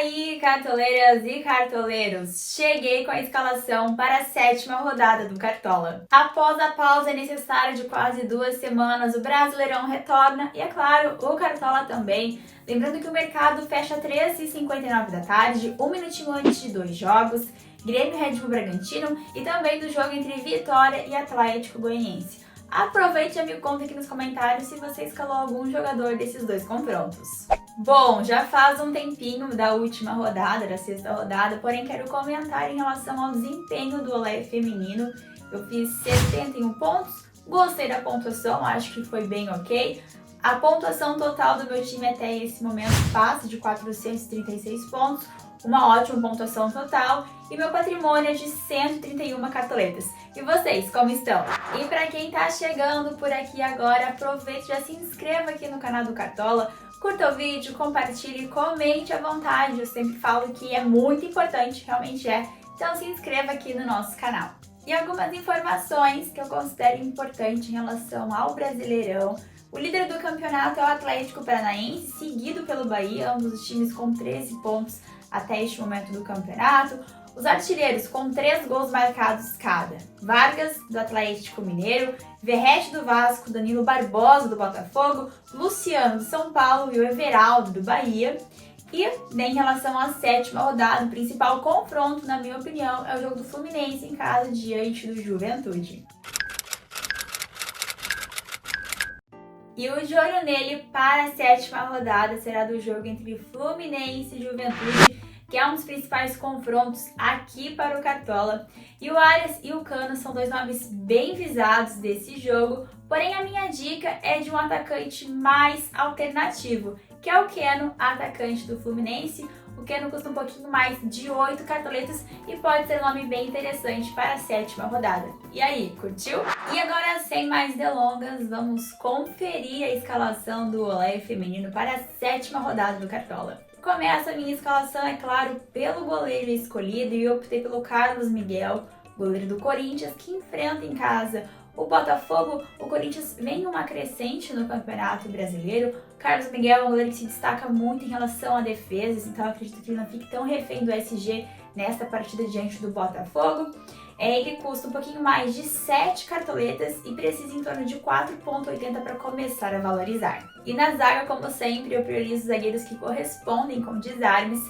aí, cartoleiras e cartoleiros! Cheguei com a escalação para a 7ª rodada do Cartola. Após a pausa necessária de quase 2 semanas, o Brasileirão retorna e, é claro, o Cartola também. Lembrando que o mercado fecha às 13h59 da tarde, um minutinho antes de 2 jogos, Grêmio e Red Bull Bragantino e também do jogo entre Vitória e Atlético Goianiense. Aproveite e me conta aqui nos comentários se você escalou algum jogador desses dois confrontos. Bom, já faz um tempinho da última rodada, da 6ª rodada, porém quero comentar em relação ao desempenho do Olé feminino. Eu fiz 71 pontos, gostei da pontuação, acho que foi bem ok. A pontuação total do meu time até esse momento passa de 436 pontos, uma ótima pontuação total, e meu patrimônio é de 131 cartoletas. E vocês, como estão? E para quem tá chegando por aqui agora, aproveite e já se inscreva aqui no canal do Cartola, curta o vídeo, compartilhe, comente à vontade. Eu sempre falo que é muito importante, realmente é. Então se inscreva aqui no nosso canal. E algumas informações que eu considero importantes em relação ao Brasileirão. O líder do campeonato é o Atlético Paranaense, seguido pelo Bahia, ambos os times com 13 pontos até este momento do campeonato. Os artilheiros com 3 gols marcados cada: Vargas, do Atlético Mineiro, Verratti do Vasco, Danilo Barbosa do Botafogo, Luciano do São Paulo e o Everaldo do Bahia. E em relação à 7ª rodada, o principal confronto, na minha opinião, é o jogo do Fluminense em casa diante do Juventude. E o de olho nele para a 7ª rodada será do jogo entre Fluminense e Juventude, que é um dos principais confrontos aqui para o Cartola. E o Arias e o Cano são dois nomes bem visados desse jogo, porém a minha dica é de um atacante mais alternativo, que é o Keno, atacante do Fluminense. O Keno custa um pouquinho mais de 8 cartoletas e pode ser um nome bem interessante para a 7ª rodada. E aí, curtiu? E agora, sem mais delongas, vamos conferir a escalação do Olé feminino para a 7ª rodada do Cartola. Começa a minha escalação, é claro, pelo goleiro escolhido, e eu optei pelo Carlos Miguel, goleiro do Corinthians, que enfrenta em casa o Botafogo. O Corinthians vem uma crescente no Campeonato Brasileiro. Carlos Miguel é um goleiro que se destaca muito em relação a defesas, então eu acredito que ele não fique tão refém do SG nesta partida diante do Botafogo. Ele custa um pouquinho mais de 7 cartoletas e precisa em torno de 4,80 para começar a valorizar. E na zaga, como sempre, eu priorizo zagueiros que correspondem com desarmes.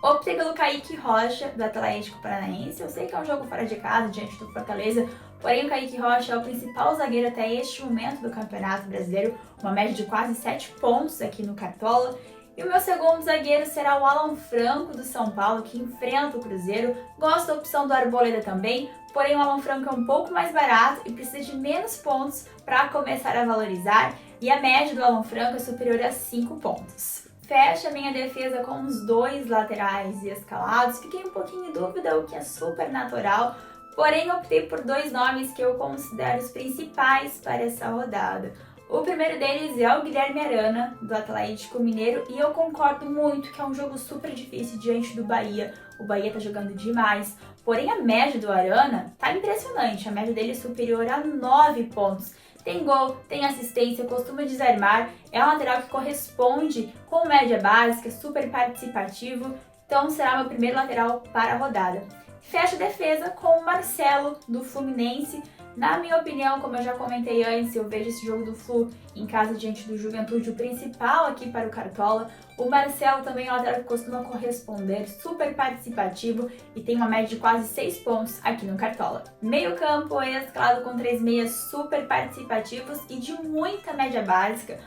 Optei pelo Kaique Rocha, do Atlético Paranaense. Eu sei que é um jogo fora de casa, diante do Fortaleza, porém o Kaique Rocha é o principal zagueiro até este momento do Campeonato Brasileiro, uma média de quase 7 pontos aqui no Cartola. E o meu segundo zagueiro será o Alan Franco, do São Paulo, que enfrenta o Cruzeiro. Gosto da opção do Arboleda também, porém o Alan Franco é um pouco mais barato e precisa de menos pontos para começar a valorizar, e a média do Alan Franco é superior a 5 pontos. Fecha a minha defesa com os 2 laterais escalados. Fiquei um pouquinho em dúvida, o que é super natural, porém optei por 2 nomes que eu considero os principais para essa rodada. O primeiro deles é o Guilherme Arana, do Atlético Mineiro, e eu concordo muito que é um jogo super difícil diante do Bahia. O Bahia tá jogando demais, porém a média do Arana tá impressionante, a média dele é superior a 9 pontos. Tem gol, tem assistência, costuma desarmar, é um lateral que corresponde com média básica, super participativo, então será meu primeiro lateral para a rodada. Fecha a defesa com o Marcelo, do Fluminense. Na minha opinião, como eu já comentei antes, eu vejo esse jogo do Flu em casa diante do Juventude o principal aqui para o Cartola. O Marcelo também é um lateral que costuma corresponder, super participativo e tem uma média de quase 6 pontos aqui no Cartola. Meio campo escalado com 3 meias super participativos e de muita média básica.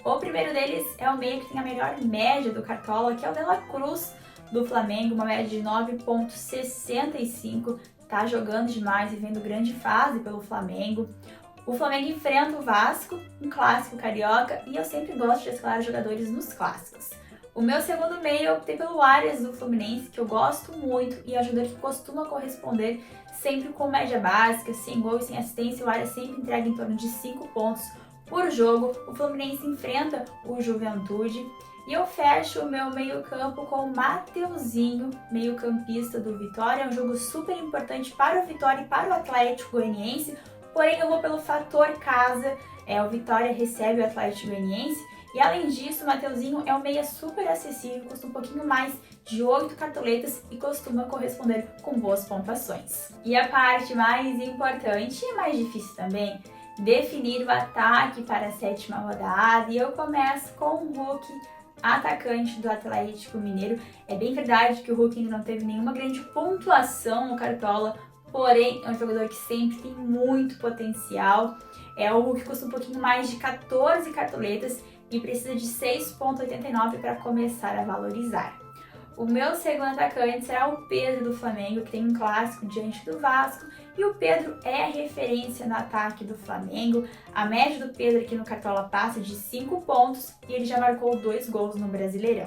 O primeiro deles é o meia que tem a melhor média do Cartola, que é o De La Cruz, do Flamengo, uma média de 9,65. Tá jogando demais e vendo grande fase pelo Flamengo. O Flamengo enfrenta o Vasco, um clássico carioca, e eu sempre gosto de escalar jogadores nos clássicos. O meu segundo meio eu optei pelo Arias, do Fluminense, que eu gosto muito e é um jogador que costuma corresponder sempre com média básica, sem gol e sem assistência. O Arias sempre entrega em torno de 5 pontos por jogo. O Fluminense enfrenta o Juventude. E eu fecho o meu meio-campo com o Mateuzinho, meio-campista do Vitória. É um jogo super importante para o Vitória e para o Atlético Goianiense, porém eu vou pelo fator casa. O Vitória recebe o Atlético Goianiense E além disso, o Mateuzinho é um meia super acessível, custa um pouquinho mais de 8 cartoletas e costuma corresponder com boas pontuações. E a parte mais importante e mais difícil também, definir o ataque para a 7ª rodada, e eu começo com o Hulk, atacante do Atlético Mineiro. É bem verdade que o Hulk ainda não teve nenhuma grande pontuação no Cartola, porém é um jogador que sempre tem muito potencial. O Hulk custa um pouquinho mais de 14 cartoletas e precisa de 6,89 para começar a valorizar. O meu segundo atacante será o Pedro do Flamengo, que tem um clássico diante do Vasco, e o Pedro é a referência no ataque do Flamengo. A média do Pedro aqui no Cartola passa de 5 pontos e ele já marcou 2 gols no Brasileirão.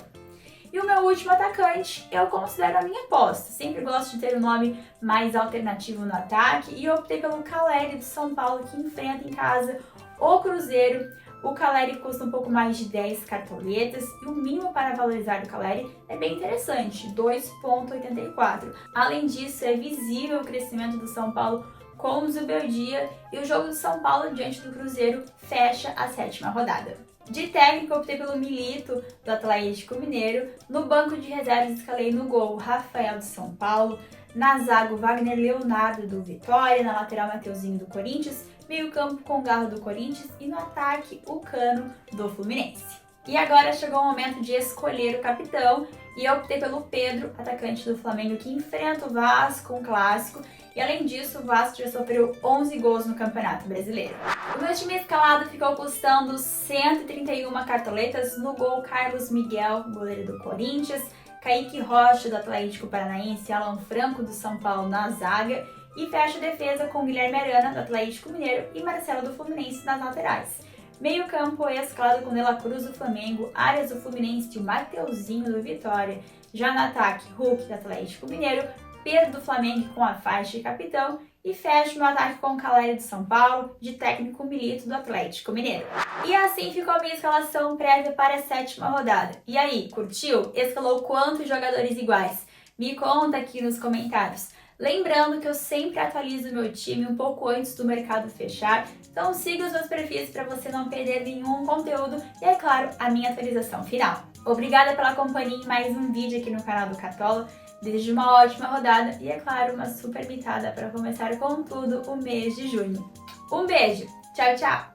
E o meu último atacante eu considero a minha aposta. Sempre gosto de ter um nome mais alternativo no ataque e eu optei pelo Caleri do São Paulo, que enfrenta em casa o Cruzeiro. O Caleri custa um pouco mais de 10 cartoletas e o mínimo para valorizar o Caleri é bem interessante, 2,84. Além disso, é visível o crescimento do São Paulo com o Zubeldia e o jogo do São Paulo diante do Cruzeiro fecha a 7ª rodada. De técnico, optei pelo Milito do Atlético Mineiro. No banco de reservas, escalei no gol Rafael do São Paulo. Na zaga, o Wagner Leonardo do Vitória. Na lateral, Mateuzinho do Corinthians. Meio campo com o Garro do Corinthians. E no ataque, o Cano do Fluminense. E agora chegou o momento de escolher o capitão. E eu optei pelo Pedro, atacante do Flamengo, que enfrenta o Vasco, um clássico. E além disso, o Vasco já sofreu 11 gols no Campeonato Brasileiro. O meu time escalado ficou custando 131 cartoletas. No gol, Carlos Miguel, goleiro do Corinthians, Kaique Rocha, do Atlético Paranaense, Alan Franco, do São Paulo, na zaga. E fecha a defesa com Guilherme Arana, do Atlético Mineiro, e Marcelo, do Fluminense, nas laterais. Meio campo escalado com De La Cruz, do Flamengo, Arias, do Fluminense e o Mateuzinho, do Vitória. Já no ataque, Hulk, do Atlético Mineiro, Pedro do Flamengo com a faixa de capitão e fecha no ataque com o Caleri do São Paulo, de técnico Milito do Atlético Mineiro. E assim ficou a minha escalação prévia para a 7ª rodada. E aí, curtiu? Escalou quantos jogadores iguais? Me conta aqui nos comentários. Lembrando que eu sempre atualizo o meu time um pouco antes do mercado fechar, então siga os meus perfis para você não perder nenhum conteúdo e, é claro, a minha atualização final. Obrigada pela companhia em mais um vídeo aqui no canal do Cartola. Desejo uma ótima rodada e, é claro, uma super mitada para começar com tudo o mês de junho. Um beijo! Tchau, tchau!